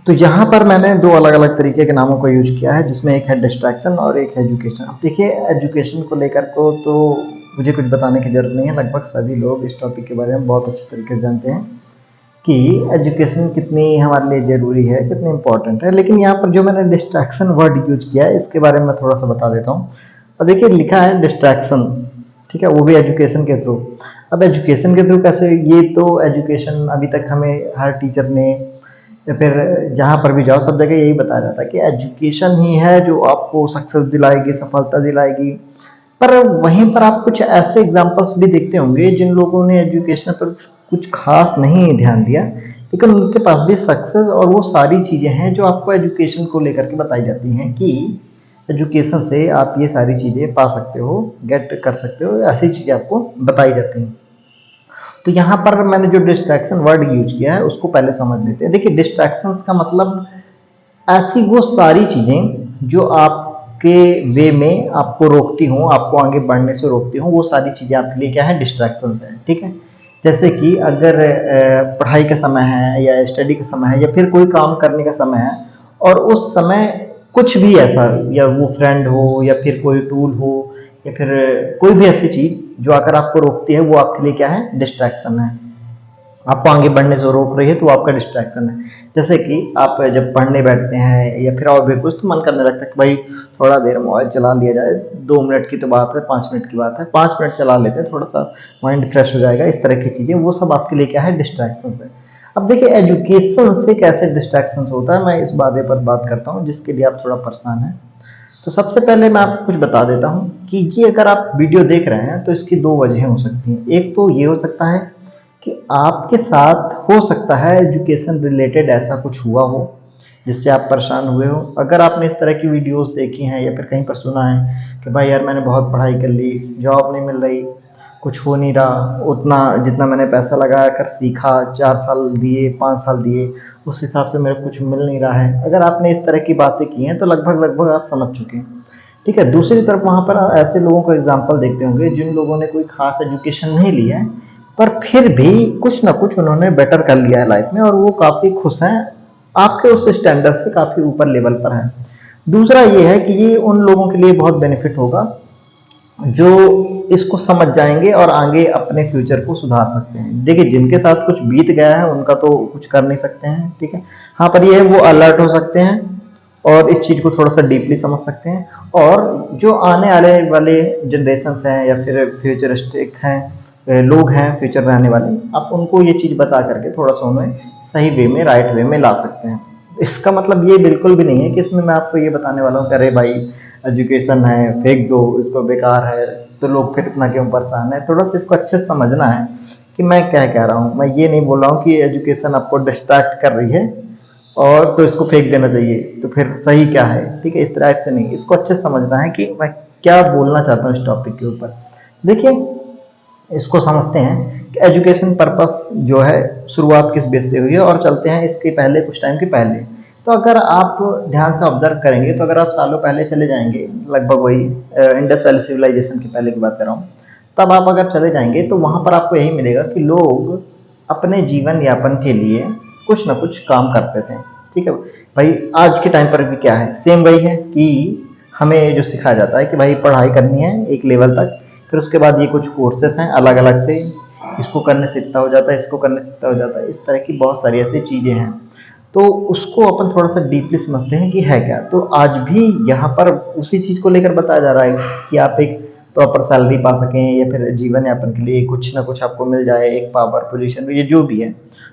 तो यहाँ पर मैंने दो अलग अलग तरीके के नामों को यूज किया है, जिसमें एक है डिस्ट्रैक्शन और एक है एजुकेशन। अब देखिए, एजुकेशन को लेकर को तो मुझे कुछ बताने की जरूरत नहीं है, लगभग सभी लोग इस टॉपिक के बारे में बहुत अच्छे तरीके से जानते हैं कि एजुकेशन कितनी हमारे लिए ज़रूरी है, कितनी इम्पोर्टेंट है। लेकिन यहाँ पर जो मैंने डिस्ट्रैक्शन वर्ड यूज किया है, इसके बारे में मैं थोड़ा सा बता देता हूँ। और देखिए, लिखा है डिस्ट्रैक्शन, ठीक है, वो भी एजुकेशन के थ्रू। अब एजुकेशन के थ्रू कैसे, ये तो एजुकेशन अभी तक हमें हर टीचर ने या फिर जहाँ पर भी जाओ सब जगह यही बताया जाता है कि एजुकेशन ही है जो आपको सक्सेस दिलाएगी, सफलता दिलाएगी। पर वहीं पर आप कुछ ऐसे एग्जांपल्स भी देखते होंगे जिन लोगों ने एजुकेशन पर कुछ खास नहीं ध्यान दिया, लेकिन उनके पास भी सक्सेस और वो सारी चीज़ें हैं जो आपको एजुकेशन को लेकर के बताई जाती हैं कि एजुकेशन से आप ये सारी चीज़ें पा सकते हो, गेट कर सकते हो, ऐसी चीज़ें आपको बताई जाती हैं। तो यहाँ पर मैंने जो डिस्ट्रैक्शन वर्ड यूज किया है उसको पहले समझ लेते हैं। देखिए, डिस्ट्रैक्शन का मतलब ऐसी वो सारी चीज़ें जो आपके वे में आपको रोकती हों, आपको आगे बढ़ने से रोकती हों, वो सारी चीज़ें आपके लिए क्या है, डिस्ट्रैक्शन है, ठीक है। जैसे कि अगर पढ़ाई का समय है या स्टडी का समय है या फिर कोई काम करने का समय है, और उस समय कुछ भी ऐसा, या वो फ्रेंड हो या फिर कोई टूल हो या फिर कोई भी ऐसी चीज़ जो अगर आपको रोकती है, वो आपके लिए क्या है, डिस्ट्रैक्शन है। आपको आगे बढ़ने से रोक रही है तो वो आपका डिस्ट्रैक्शन है। जैसे कि आप जब पढ़ने बैठते हैं या फिर और भी कुछ, तो मन करने लगता है कि भाई थोड़ा देर मोबाइल चला लिया जाए, 2 मिनट की तो बात है, 5 मिनट की बात है, 5 मिनट चला लेते हैं, थोड़ा सा माइंड फ्रेश हो जाएगा, इस तरह की चीज़ें, वो सब आपके लिए क्या है, डिस्ट्रैक्शन है। अब देखिए, एजुकेशन से कैसे डिस्ट्रैक्शन होता है, मैं इस बारे पर बात करता हूँ जिसके लिए आप थोड़ा परेशान हैं। तो सबसे पहले मैं आपको कुछ बता देता हूँ कि ये अगर आप वीडियो देख रहे हैं तो इसकी दो वजह हो सकती हैं। एक तो ये हो सकता है कि आपके साथ हो सकता है एजुकेशन रिलेटेड ऐसा कुछ हुआ हो जिससे आप परेशान हुए हो। अगर आपने इस तरह की वीडियोस देखी हैं या फिर कहीं पर सुना है कि भाई यार मैंने बहुत पढ़ाई कर ली, जॉब नहीं मिल रही, कुछ हो नहीं रहा, उतना जितना मैंने पैसा लगा कर सीखा, 4 साल दिए, 5 साल दिए, उस हिसाब से मेरे को कुछ मिल नहीं रहा है। अगर आपने इस तरह की बातें की हैं तो लगभग लगभग आप समझ चुके हैं, ठीक है। दूसरी तरफ वहाँ पर आप ऐसे लोगों का एग्जाम्पल देखते होंगे जिन लोगों ने कोई खास एजुकेशन नहीं लिया है, पर फिर भी कुछ ना कुछ उन्होंने बेटर कर लिया है लाइफ में और वो काफ़ी खुश हैं, आपके उस स्टैंडर्ड से काफ़ी ऊपर लेवल पर हैं। दूसरा ये है कि ये उन लोगों के लिए बहुत बेनिफिट होगा जो इसको समझ जाएंगे और आगे अपने फ्यूचर को सुधार सकते हैं। देखिए, जिनके साथ कुछ बीत गया है उनका तो कुछ कर नहीं सकते हैं, ठीक है। हाँ, पर ये है वो अलर्ट हो सकते हैं और इस चीज़ को थोड़ा सा डीपली समझ सकते हैं। और जो आने आने वाले जनरेशन हैं या फिर फ्यूचरिस्टिक हैं, लोग हैं फ्यूचर में आने वाले, आप उनको ये चीज़ बता करके थोड़ा सा उन्हें सही वे में, राइट वे में ला सकते हैं। इसका मतलब ये बिल्कुल भी नहीं है कि इसमें मैं आपको ये बताने वाला हूँ कि अरे भाई एजुकेशन है फेंक दो इसको, बेकार है, तो लोग फिर इतना क्यों परेशान है। थोड़ा सा इसको अच्छे से समझना है कि मैं क्या कह रहा हूँ। मैं ये नहीं बोल रहा हूँ कि एजुकेशन आपको डिस्ट्रैक्ट कर रही है और तो इसको फेंक देना चाहिए, तो फिर सही क्या है, ठीक है, इस तरह से नहीं, इसको अच्छे से समझना है कि मैं क्या बोलना चाहता हूँ इस टॉपिक के ऊपर। देखिए, इसको समझते हैं कि एजुकेशन पर्पस जो है शुरुआत किस बेस से हुई है, और चलते हैं इसके पहले, कुछ टाइम के पहले। तो अगर आप ध्यान से ऑब्जर्व करेंगे तो अगर आप सालों पहले चले जाएंगे, लगभग वही इंडस वैली सिविलाइजेशन के पहले की बात कर रहा हूँ, तब आप अगर चले जाएंगे तो वहाँ पर आपको यही मिलेगा कि लोग अपने जीवन यापन के लिए कुछ ना कुछ काम करते थे, ठीक है। भाई आज के टाइम पर भी क्या है, सेम वही है कि हमें जो सिखाया जाता है कि भाई पढ़ाई करनी है एक लेवल तक, फिर उसके बाद ये कुछ कोर्सेस हैं अलग अलग से, इसको करने से इतना हो जाता है, इसको करने से इतना हो जाता है, इस तरह की बहुत सारी ऐसी चीज़ें हैं। तो उसको अपन थोड़ा सा डीपली समझते हैं कि है क्या। तो आज भी यहाँ पर उसी चीज़ को लेकर बताया जा रहा है कि आप एक प्रॉपर सैलरी पा सकें या फिर जीवन यापन के लिए कुछ ना कुछ आपको मिल जाए, एक पावर पोजीशन, ये जो भी है,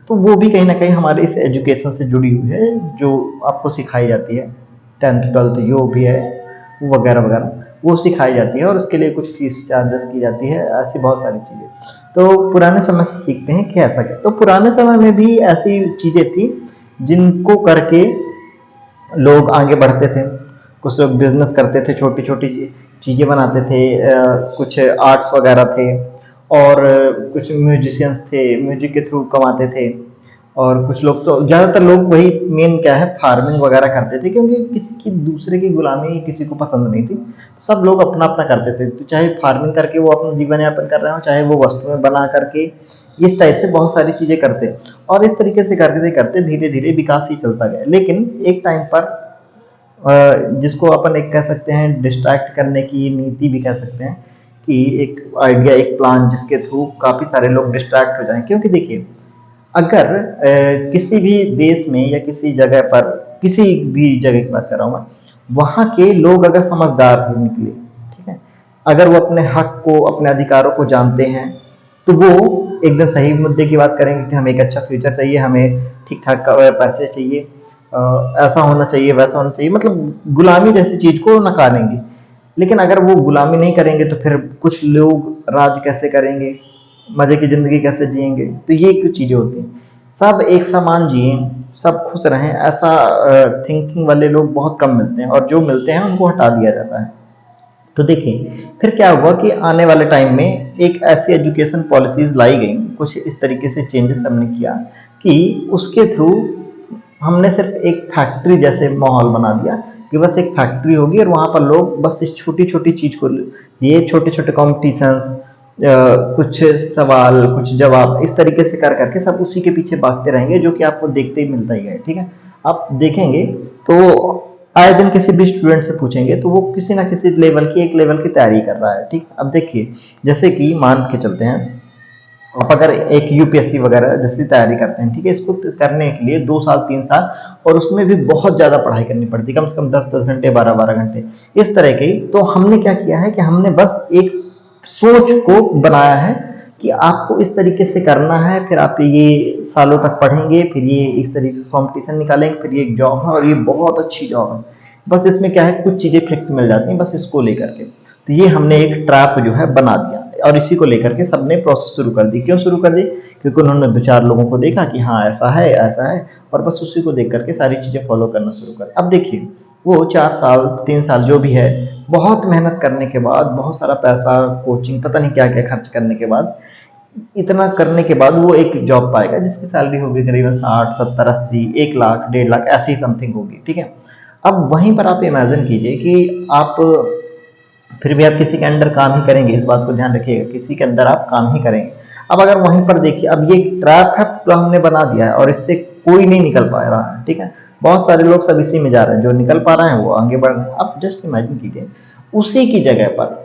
तो वो भी कहीं ना कहीं हमारे इस एजुकेशन से जुड़ी हुई है जो आपको सिखाई जाती है। 10th 12th जो भी है वो वगैरह वगैरह वो सिखाई जाती है, और उसके लिए कुछ फीस चार्जेस की जाती है, ऐसी बहुत सारी चीज़ें। तो पुराने समय से सीखते हैं कि ऐसा क्या। तो पुराने समय में भी ऐसी चीज़ें थी जिनको करके लोग आगे बढ़ते थे। कुछ लोग बिजनेस करते थे, छोटी छोटी चीज़ें बनाते थे, कुछ आर्ट्स वगैरह थे, और कुछ म्यूजिशियंस थे, म्यूजिक के थ्रू कमाते थे। और कुछ लोग तो, ज़्यादातर लोग वही मेन क्या है, फार्मिंग वगैरह करते थे, क्योंकि किसी की दूसरे की गुलामी किसी को पसंद नहीं थी, तो सब लोग अपना अपना करते थे। तो चाहे फार्मिंग करके वो अपना जीवन यापन कर रहे हो, चाहे वो वस्तुएं बना करके इस टाइप से बहुत सारी चीजें करते और इस तरीके से करते करते धीरे धीरे विकास ही चलता गया। लेकिन एक टाइम पर जिसको अपन एक कह सकते हैं डिस्ट्रैक्ट करने की नीति भी कह सकते हैं, कि एक आइडिया एक प्लान जिसके थ्रू काफी सारे लोग डिस्ट्रैक्ट हो जाएं। क्योंकि देखिए, अगर किसी भी देश में या किसी जगह पर, किसी भी जगह की बात कर रहा हूँ मैं, वहां के लोग अगर समझदार हो निकले, ठीक है, अगर वो अपने हक को अपने अधिकारों को जानते हैं, तो वो एकदम सही मुद्दे की बात करेंगे कि हमें एक अच्छा फ्यूचर चाहिए, हमें ठीक ठाक पैसे चाहिए, ऐसा होना चाहिए वैसा होना चाहिए, मतलब गुलामी जैसी चीज को नकारेंगे। लेकिन अगर वो गुलामी नहीं करेंगे तो फिर कुछ लोग राज कैसे करेंगे, मजे की जिंदगी कैसे जिएंगे। तो ये कुछ चीजें होती हैं। सब एक समान जिए, सब खुश रहें, ऐसा थिंकिंग वाले लोग बहुत कम मिलते हैं, और जो मिलते हैं उनको हटा दिया जाता है। तो देखिए, फिर क्या हुआ कि आने वाले टाइम में एक ऐसी एजुकेशन पॉलिसीज लाई गई, कुछ इस तरीके से चेंजेस हमने किया कि उसके थ्रू हमने सिर्फ एक फैक्ट्री जैसे माहौल बना दिया, कि बस एक फैक्ट्री होगी और वहां पर लोग बस इस छोटी छोटी चीज को लिए छोटे छोटे कॉम्पिटिशन्स, कुछ सवाल कुछ जवाब इस तरीके से कर करके सब उसी के पीछे भागते रहेंगे, जो कि आपको देखते ही मिलता ही है। ठीक है, आप देखेंगे तो आए दिन किसी भी स्टूडेंट से पूछेंगे तो वो किसी ना किसी लेवल की एक लेवल की तैयारी कर रहा है। ठीक, अब देखिए, जैसे कि मान के चलते हैं, आप अगर एक यूपीएससी वगैरह जैसी तैयारी करते हैं, ठीक है, इसको करने के लिए 2 साल 3 साल, और उसमें भी बहुत ज्यादा पढ़ाई करनी पड़ती है, कम से कम 10-10 घंटे 12-12 घंटे इस तरह की। तो हमने क्या किया है कि हमने बस एक सोच को बनाया है कि आपको इस तरीके से करना है, फिर आप ये सालों तक पढ़ेंगे, फिर ये इस तरीके से कंपटीशन निकालेंगे, फिर ये एक जॉब है और ये बहुत अच्छी जॉब है। बस इसमें क्या है, कुछ चीजें फिक्स मिल जाती हैं बस इसको लेकर के। तो ये हमने एक ट्रैप जो है बना दिया, और इसी को लेकर के सबने प्रोसेस शुरू कर दी। क्यों शुरू कर दी? क्योंकि उन्होंने 2-4 लोगों को देखा कि हाँ ऐसा है ऐसा है, और बस उसी को देख करके सारी चीजें फॉलो करना शुरू कर। अब देखिए, वो 4 साल 3 साल जो भी है, बहुत मेहनत करने के बाद, बहुत सारा पैसा कोचिंग पता नहीं क्या क्या खर्च करने के बाद, इतना करने के बाद वो एक जॉब पाएगा जिसकी सैलरी होगी करीबन 60-70-80, 1 लाख 1.5 लाख ऐसी समथिंग होगी। ठीक है, अब वहीं पर आप इमेजिन कीजिए कि आप फिर भी आप किसी के अंडर काम ही करेंगे, इस बात को ध्यान रखिएगा, किसी के अंदर आप काम ही करेंगे। अब अगर वहीं पर देखिए, अब ये ट्रैप है तो हमने बना दिया है और इससे कोई नहीं निकल पा रहा है। ठीक है, बहुत सारे लोग सब इसी में जा रहे हैं, जो निकल पा रहे हैं वो आगे बढ़ रहे हैं। अब जस्ट इमेजिन कीजिए, उसी की जगह पर,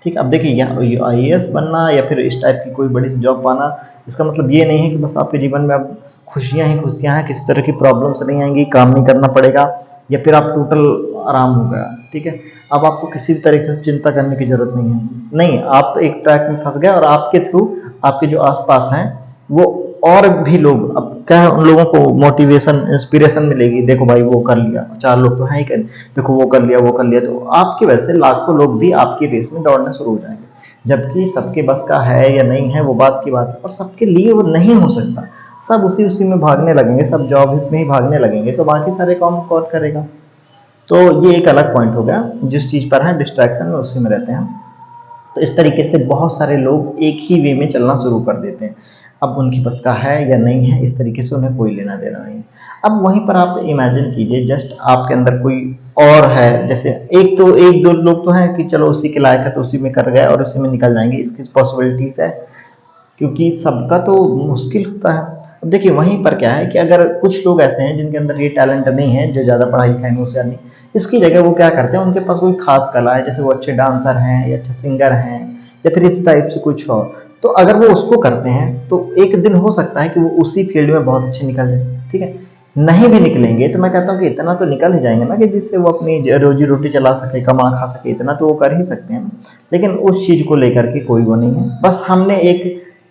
ठीक, अब देखिए, यहाँ आईएएस बनना या फिर इस टाइप की कोई बड़ी सी जॉब पाना, इसका मतलब ये नहीं है कि बस आपके जीवन में अब खुशियां ही खुशियां हैं, किसी तरह की प्रॉब्लम्स नहीं आएंगी, काम नहीं करना पड़ेगा, या फिर आप टोटल आराम हो गया। ठीक है, अब आपको किसी भी तरीके से चिंता करने की जरूरत नहीं है। नहीं, आप एक ट्रैक में फंस गए और आपके थ्रू आपके जो आसपास हैं वो और भी लोग, अब क्या है, उन लोगों को मोटिवेशन इंस्पिरेशन मिलेगी, देखो भाई वो कर लिया, 4 लोग तो हैं ही कर, देखो वो कर लिया वो कर लिया, तो आपकी वजह से लाखों लोग भी आपकी रेस में दौड़ना शुरू हो जाएंगे। जबकि सबके बस का है या नहीं है वो बात की बात है, और सबके लिए वो नहीं हो सकता। सब उसी उसी में भागने लगेंगे, सब जॉब में ही भागने लगेंगे, तो बाकी सारे काम कौन करेगा? तो ये एक अलग पॉइंट हो गया, जिस चीज पर है डिस्ट्रैक्शन में उसी में रहते हैं। तो इस तरीके से बहुत सारे लोग एक ही वे में चलना शुरू कर देते हैं। अब उनकी बस का है या नहीं है, इस तरीके से उन्हें कोई लेना देना नहीं है। अब वहीं पर आप इमेजिन कीजिए, जस्ट आपके अंदर कोई और है, जैसे एक तो एक दो लोग तो हैं कि चलो उसी के लायक है तो उसी में कर गए और उसी में निकल जाएंगे, इसकी पॉसिबिलिटीज है, क्योंकि सबका तो मुश्किल होता है। अब देखिए, वहीं पर क्या है कि अगर कुछ लोग ऐसे हैं जिनके अंदर ये टैलेंट नहीं है, जो ज़्यादा पढ़ाई लिखाई में होशियार नहीं, इसकी जगह वो क्या करते हैं, उनके पास कोई खास कला है, जैसे वो अच्छे डांसर हैं या अच्छे सिंगर हैं या फिर इस टाइप से कुछ हो, तो अगर वो उसको करते हैं तो एक दिन हो सकता है कि वो उसी फील्ड में बहुत अच्छे निकल जाए। ठीक है, नहीं भी निकलेंगे तो मैं कहता हूँ कि इतना तो निकल ही जाएंगे ना, कि जिससे वो अपनी रोजी रोटी चला सके, कमा खा सके, इतना तो वो कर ही सकते हैं। लेकिन उस चीज को लेकर के कोई वो नहीं है, बस हमने एक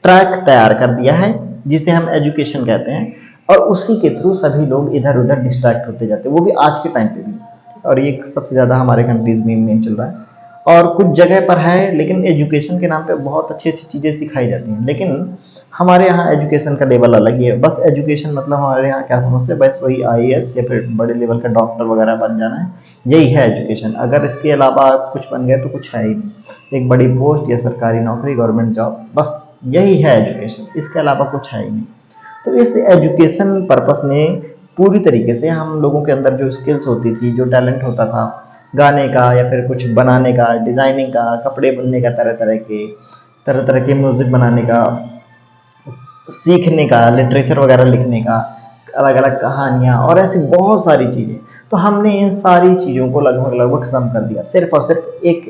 ट्रैक तैयार कर दिया है जिसे हम एजुकेशन कहते हैं, और उसी के थ्रू सभी लोग इधर उधर डिस्ट्रैक्ट होते जाते हैं, वो भी आज के टाइम पे भी। और ये सबसे ज्यादा हमारे कंट्रीज में मेन चल रहा है, और कुछ जगह पर है, लेकिन एजुकेशन के नाम पे बहुत अच्छी अच्छी चीजें सिखाई जाती हैं। लेकिन हमारे यहाँ एजुकेशन का लेवल अलग ही है। बस एजुकेशन मतलब हमारे यहाँ क्या समझते हैं, बस वही आईएएस या फिर बड़े लेवल का डॉक्टर वगैरह बन जाना है, यही है एजुकेशन। अगर इसके अलावा आप कुछ बन गए तो कुछ है ही नहीं, एक बड़ी पोस्ट या सरकारी नौकरी, गवर्नमेंट जॉब, बस यही है एजुकेशन, इसके अलावा कुछ है ही नहीं। तो इस एजुकेशन पर्पस ने पूरी तरीके से हम लोगों के अंदर जो स्किल्स होती थी, जो टैलेंट होता था गाने का या फिर कुछ बनाने का, डिजाइनिंग का, कपड़े बुनने का, तरह तरह के म्यूजिक बनाने का, सीखने का, लिटरेचर वगैरह लिखने का, अलग अलग कहानियाँ और ऐसी बहुत सारी चीज़ें। तो हमने इन सारी चीज़ों को लगभग लगभग ख़त्म कर दिया सिर्फ और सिर्फ एक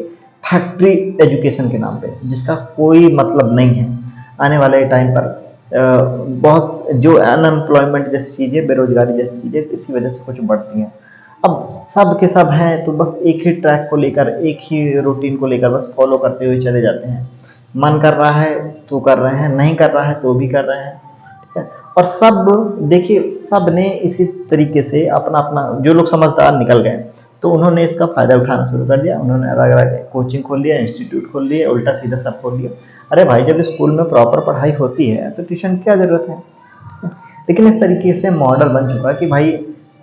फैक्ट्री एजुकेशन के नाम पे, जिसका कोई मतलब नहीं है। आने वाले टाइम पर बहुत जो अनएम्प्लॉयमेंट जैसी चीज़ें, बेरोजगारी जैसी चीज़ें इसी वजह से कुछ बढ़ती हैं। अब सब के सब हैं तो बस एक ही ट्रैक को लेकर, एक ही रूटीन को लेकर बस फॉलो करते हुए चले जाते हैं। मन कर रहा है तो कर रहे हैं, नहीं कर रहा है तो भी कर रहे हैं, ठीक है। और सब देखिए, सब ने इसी तरीके से अपना अपना, जो लोग समझदार निकल गए तो उन्होंने इसका फ़ायदा उठाना शुरू कर दिया। उन्होंने अलग अलग कोचिंग खोल लिया, इंस्टीट्यूट खोल लिए, उल्टा सीधा सब खोल लिया। अरे भाई, जब स्कूल में प्रॉपर पढ़ाई होती है तो ट्यूशन की क्या ज़रूरत है। लेकिन इस तरीके से मॉडल बन चुका है कि भाई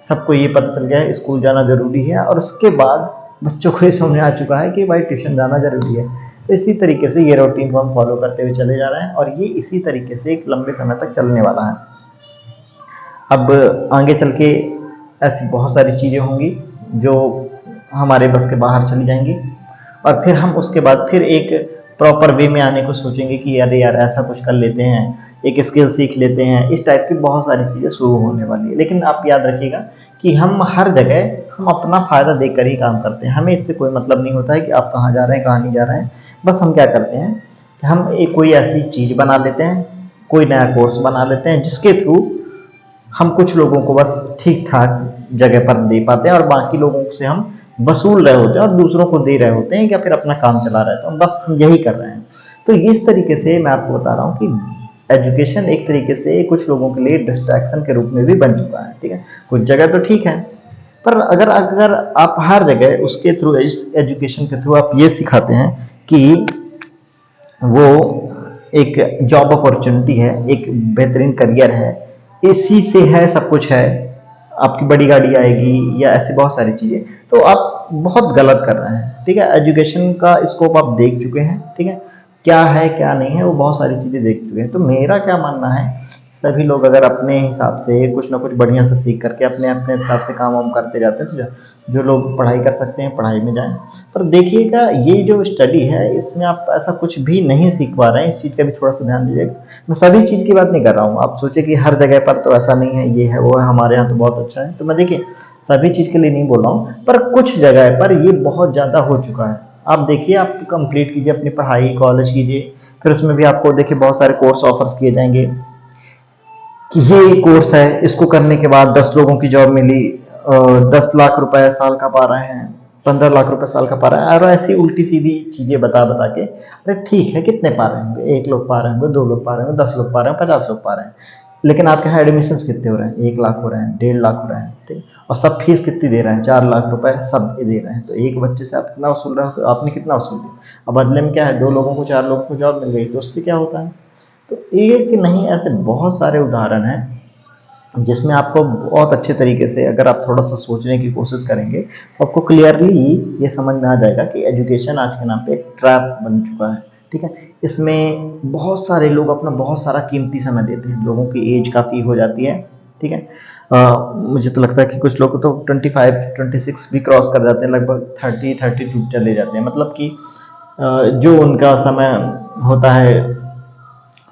सबको ये पता चल गया है स्कूल जाना ज़रूरी है, और उसके बाद बच्चों को ये समझ आ चुका है कि भाई ट्यूशन जाना ज़रूरी है। तो इसी तरीके से ये रूटीन को हम फॉलो करते हुए चले जा रहे हैं, और ये इसी तरीके से एक लंबे समय तक चलने वाला है। अब आगे चल के ऐसी बहुत सारी चीज़ें होंगी जो हमारे बस के बाहर चली जाएंगी, और फिर हम उसके बाद फिर एक प्रॉपर वे में आने को सोचेंगे कि अरे यार ऐसा कुछ कर लेते हैं, एक स्किल सीख लेते हैं। इस टाइप की बहुत सारी चीज़ें शुरू होने वाली है। लेकिन आप याद रखिएगा कि हम हर जगह हम अपना फ़ायदा देखकर ही काम करते हैं। हमें इससे कोई मतलब नहीं होता है कि आप कहाँ जा रहे हैं, कहाँ नहीं जा रहे हैं। बस हम क्या करते हैं कि हम एक कोई ऐसी चीज़ बना लेते हैं, कोई नया कोर्स बना लेते हैं, जिसके थ्रू हम कुछ लोगों को बस ठीक ठाक जगह पर दे पाते हैं, और बाकी लोगों से हम वसूल रहे होते हैं और दूसरों को दे रहे होते हैं, या फिर अपना काम चला रहे होते हैं। बस हम यही कर रहे हैं। तो इस तरीके से मैं आपको बता रहा हूँ कि एजुकेशन एक तरीके से कुछ लोगों के लिए डिस्ट्रैक्शन के रूप में भी बन चुका है, ठीक है। कुछ जगह तो ठीक है, पर अगर अगर आप हर जगह उसके थ्रू, इस एजुकेशन के थ्रू आप ये सिखाते हैं कि वो एक जॉब अपॉर्चुनिटी है, एक बेहतरीन करियर है, इसी से है, सब कुछ है, आपकी बड़ी गाड़ी आएगी या ऐसी बहुत सारी चीज़ें, तो आप बहुत गलत कर रहे हैं, ठीक है। एजुकेशन का स्कोप आप देख चुके हैं, ठीक है, क्या है क्या नहीं है, वो बहुत सारी चीज़ें देख चुके हैं। तो मेरा क्या मानना है, सभी लोग अगर अपने हिसाब से कुछ ना कुछ बढ़िया से सीख करके अपने अपने हिसाब से काम वाम करते जाते हैं, तो जो लोग पढ़ाई कर सकते हैं पढ़ाई में जाएं। पर देखिएगा, ये जो स्टडी है इसमें आप ऐसा कुछ भी नहीं सीख पा रहे हैं, इस चीज़ का भी थोड़ा सा ध्यान दीजिएगा। मैं सभी चीज़ की बात नहीं कर रहा हूँ, आप सोचे कि हर जगह पर तो ऐसा नहीं है, ये है वो है, हमारे यहाँ तो बहुत अच्छा है। तो मैं देखिए सभी चीज़ के लिए नहीं बोल रहा हूँ, पर कुछ जगह पर ये बहुत ज़्यादा हो चुका है। आप देखिए, आप कंप्लीट कीजिए अपनी पढ़ाई, कॉलेज कीजिए, फिर उसमें भी आपको देखिए बहुत सारे कोर्स ऑफर्स किए जाएंगे कि ये कोर्स है, इसको करने के बाद 10 लोगों की जॉब मिली, 10 लाख रुपए साल का पा रहे हैं, 15 लाख रुपए साल का पा रहे हैं, और ऐसी उल्टी सीधी चीजें बता बता के, अरे ठीक है, कितने पा रहे होंगे, 1 लोग पा रहे होंगे, 2 लोग पा रहे होंगे, 10 लोग पा रहे हैं, 50 लोग पा रहे हैं, लेकिन आपके यहाँ एडमिशन कितने हो रहे हैं, 1 लाख हो रहे हैं, 1.5 लाख हो रहे हैं, ठीक। और सब फीस कितनी दे रहे हैं, 4 लाख रुपए सब दे रहे हैं। तो एक बच्चे से आप कितना वसूल रहे हो, तो आपने कितना वसूल दिया, अब बदले में क्या है, 2 लोगों को, 4 लोगों को जॉब मिल गई, तो उससे क्या होता है। तो एक नहीं, ऐसे बहुत सारे उदाहरण हैं जिसमें आपको बहुत अच्छे तरीके से, अगर आप थोड़ा सा सोचने की कोशिश करेंगे, तो आपको क्लियरली ये समझ में आ जाएगा कि एजुकेशन आज के नाम पे एक ट्रैप बन चुका है, ठीक है। इसमें बहुत सारे लोग अपना बहुत सारा कीमती समय देते हैं, लोगों की एज काफ़ी हो जाती है, ठीक है। मुझे तो लगता है कि कुछ लोग तो 25 26 भी क्रॉस कर जाते हैं, लगभग 30 32 चले जाते हैं। मतलब कि जो उनका समय होता है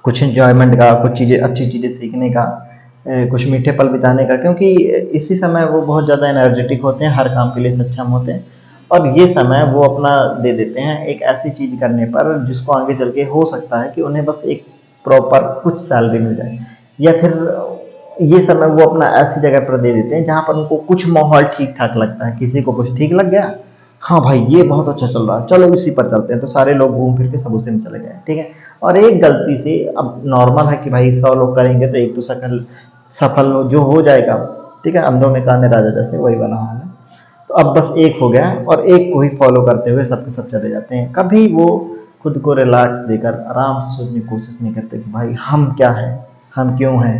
कुछ इंजॉयमेंट का, कुछ चीज़ें, अच्छी चीज़ें सीखने का, कुछ मीठे पल बिताने का, क्योंकि इसी समय वो बहुत ज़्यादा एनर्जेटिक होते हैं, हर काम के लिए सक्षम होते हैं, और ये समय वो अपना दे देते हैं एक ऐसी चीज़ करने पर जिसको आगे चल के हो सकता है कि उन्हें बस एक प्रॉपर कुछ सैलरी मिल जाए, या फिर ये समय वो अपना ऐसी जगह पर दे देते हैं जहाँ पर उनको कुछ माहौल ठीक ठाक लगता है। किसी को कुछ ठीक लग गया, हाँ भाई ये बहुत अच्छा चल रहा है, चलो इसी पर चलते हैं, तो सारे लोग घूम फिर के सब उसी में चले गए, ठीक है। और एक गलती से, अब नॉर्मल है कि भाई 100 लोग करेंगे तो एक तो सफल जो हो जाएगा, ठीक है, अंधों में काने राजा, जैसे वही वाला हाल है। तो अब बस एक हो गया, और एक को ही फॉलो करते हुए सबके सब चले जाते हैं। कभी वो खुद को रिलैक्स देकर आराम से सोचने की कोशिश नहीं करते कि भाई हम क्या है, हम क्यों हैं,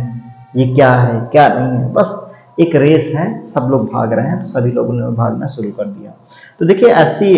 ये क्या है क्या नहीं है। बस एक रेस है, सब लोग भाग रहे हैं, तो सभी लोगों ने भागना शुरू कर दिया। तो देखिए, ऐसी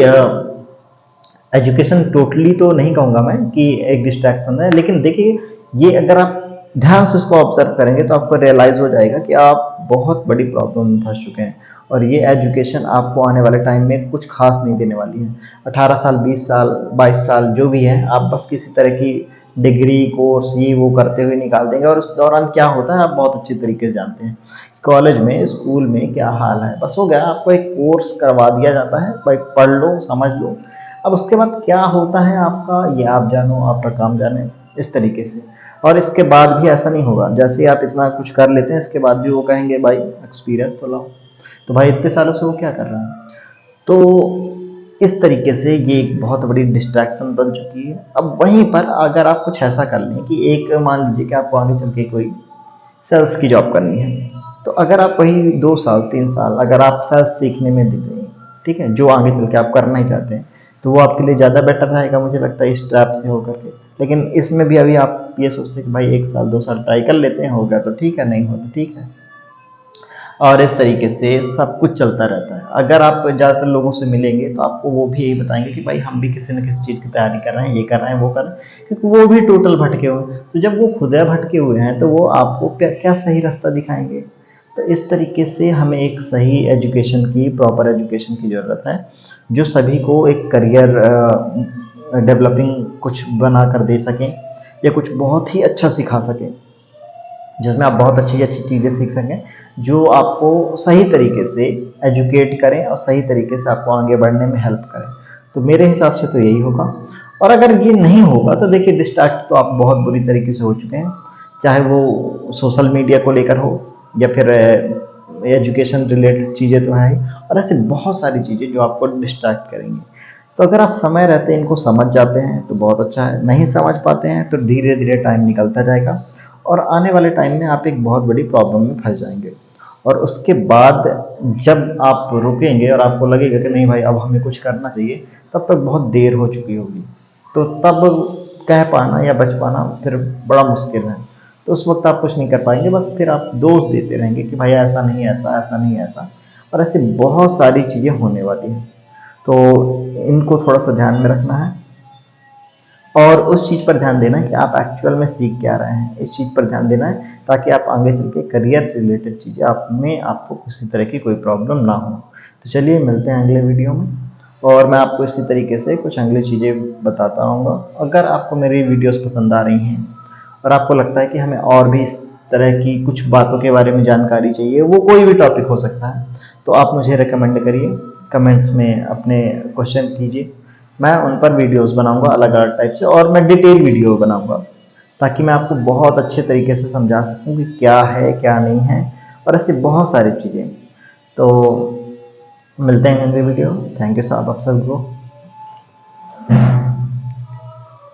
एजुकेशन टोटली तो नहीं कहूँगा मैं कि एक डिस्ट्रैक्शन है, लेकिन देखिए ये अगर आप ध्यान से उसको ऑब्जर्व करेंगे तो आपको रियलाइज़ हो जाएगा कि आप बहुत बड़ी प्रॉब्लम में फंस चुके हैं, और ये एजुकेशन आपको आने वाले टाइम में कुछ खास नहीं देने वाली है। 18 साल, 20 साल, 22 साल जो भी है, आप बस किसी तरह की डिग्री कोर्स ये वो करते हुए निकाल देंगे, और उस दौरान क्या होता है आप बहुत अच्छी तरीके से जानते हैं। कॉलेज में स्कूल में क्या हाल है, बस हो गया, आपको एक कोर्स करवा दिया जाता है, भाई पढ़ लो समझ लो, अब उसके बाद क्या होता है आपका ये आप जानो, आपका काम जाने, इस तरीके से। और इसके बाद भी ऐसा नहीं होगा, जैसे ही आप इतना कुछ कर लेते हैं इसके बाद भी वो कहेंगे भाई एक्सपीरियंस तो लाओ। तो भाई इतने सालों से वो क्या कर रहा है। तो इस तरीके से ये एक बहुत बड़ी डिस्ट्रैक्शन बन चुकी है। अब वहीं पर अगर आप कुछ ऐसा कर लें कि एक मान लीजिए कि आपको आगे चल के कोई सेल्स की जॉब करनी है, तो अगर आप वही 2 साल 3 साल अगर आप सेल्स सीखने में दे दें, ठीक है, जो आगे चल के आप करना ही चाहते हैं, तो वो आपके लिए ज़्यादा बेटर रहेगा मुझे लगता है इस ट्रैप से होकर के। लेकिन इसमें भी अभी आप ये सोचते हैं कि भाई 1 साल 2 साल ट्राई कर लेते हैं, हो गया तो ठीक है, नहीं हो तो ठीक है। और इस तरीके से सब कुछ चलता रहता है। अगर आप ज़्यादातर लोगों से मिलेंगे तो आपको वो भी यही बताएंगे कि भाई हम भी किसी न किसी चीज़ की तैयारी कर रहे हैं, ये कर रहे हैं वो कर रहे हैं, क्योंकि वो भी टोटल भटके हुए हैं। तो जब वो खुदा भटके हुए हैं तो वो आपको क्या क्या सही रास्ता दिखाएंगे। तो इस तरीके से हमें एक सही एजुकेशन की प्रॉपर एजुकेशन की ज़रूरत है, जो सभी को एक करियर डेवलपिंग कुछ बना कर दे सकें, या कुछ बहुत ही अच्छा सिखा सकें, जिसमें आप बहुत अच्छी अच्छी चीज़ें सीख सकें, जो आपको सही तरीके से एजुकेट करें और सही तरीके से आपको आगे बढ़ने में हेल्प करें। तो मेरे हिसाब से तो यही होगा। और अगर ये नहीं होगा तो देखिए डिस्ट्रैक्ट तो आप बहुत बुरी तरीके से हो चुके हैं, चाहे वो सोशल मीडिया को लेकर हो या फिर एजुकेशन रिलेटेड चीज़ें तो हैं ही, और ऐसे बहुत सारी चीज़ें जो आपको डिस्ट्रैक्ट करेंगी। तो अगर आप समय रहते इनको समझ जाते हैं तो बहुत अच्छा है, नहीं समझ पाते हैं तो धीरे धीरे टाइम निकलता जाएगा, और आने वाले टाइम में आप एक बहुत बड़ी प्रॉब्लम में फंस जाएंगे। और उसके बाद जब आप रुकेंगे और आपको लगेगा कि नहीं भाई अब हमें कुछ करना चाहिए, तब तक बहुत देर हो चुकी होगी। तो तब कह पाना या बच पाना फिर बड़ा मुश्किल है। तो उस वक्त आप कुछ नहीं कर पाएंगे, बस फिर आप दोष देते रहेंगे कि भाई ऐसा नहीं ऐसा, ऐसा नहीं ऐसा, और ऐसी बहुत सारी चीज़ें होने वाली हैं। तो इनको थोड़ा सा ध्यान में रखना है, और उस चीज़ पर ध्यान देना है कि आप एक्चुअल में सीख क्या रहे हैं, इस चीज़ पर ध्यान देना है, ताकि आप आगे चल के करियर रिलेटेड चीज़ें आप में आपको किसी तरह की कोई प्रॉब्लम ना हो। तो चलिए मिलते हैं अगले वीडियो में, और मैं आपको इसी तरीके से कुछ अगली चीज़ें बताता रहूँगा। अगर आपको मेरी वीडियोस पसंद आ रही हैं और आपको लगता है कि हमें और भी इस तरह की कुछ बातों के बारे में जानकारी चाहिए, वो कोई भी टॉपिक हो सकता है, तो आप मुझे रिकमेंड करिए, कमेंट्स में अपने क्वेश्चन कीजिए, मैं उन पर वीडियोस बनाऊंगा अलग अलग टाइप से, और मैं डिटेल वीडियो बनाऊंगा, ताकि मैं आपको बहुत अच्छे तरीके से समझा सकूं कि क्या है क्या नहीं है, और ऐसी बहुत सारी चीज़ें। तो मिलते हैं अगले वीडियो। थैंक यू साहब आप सबको।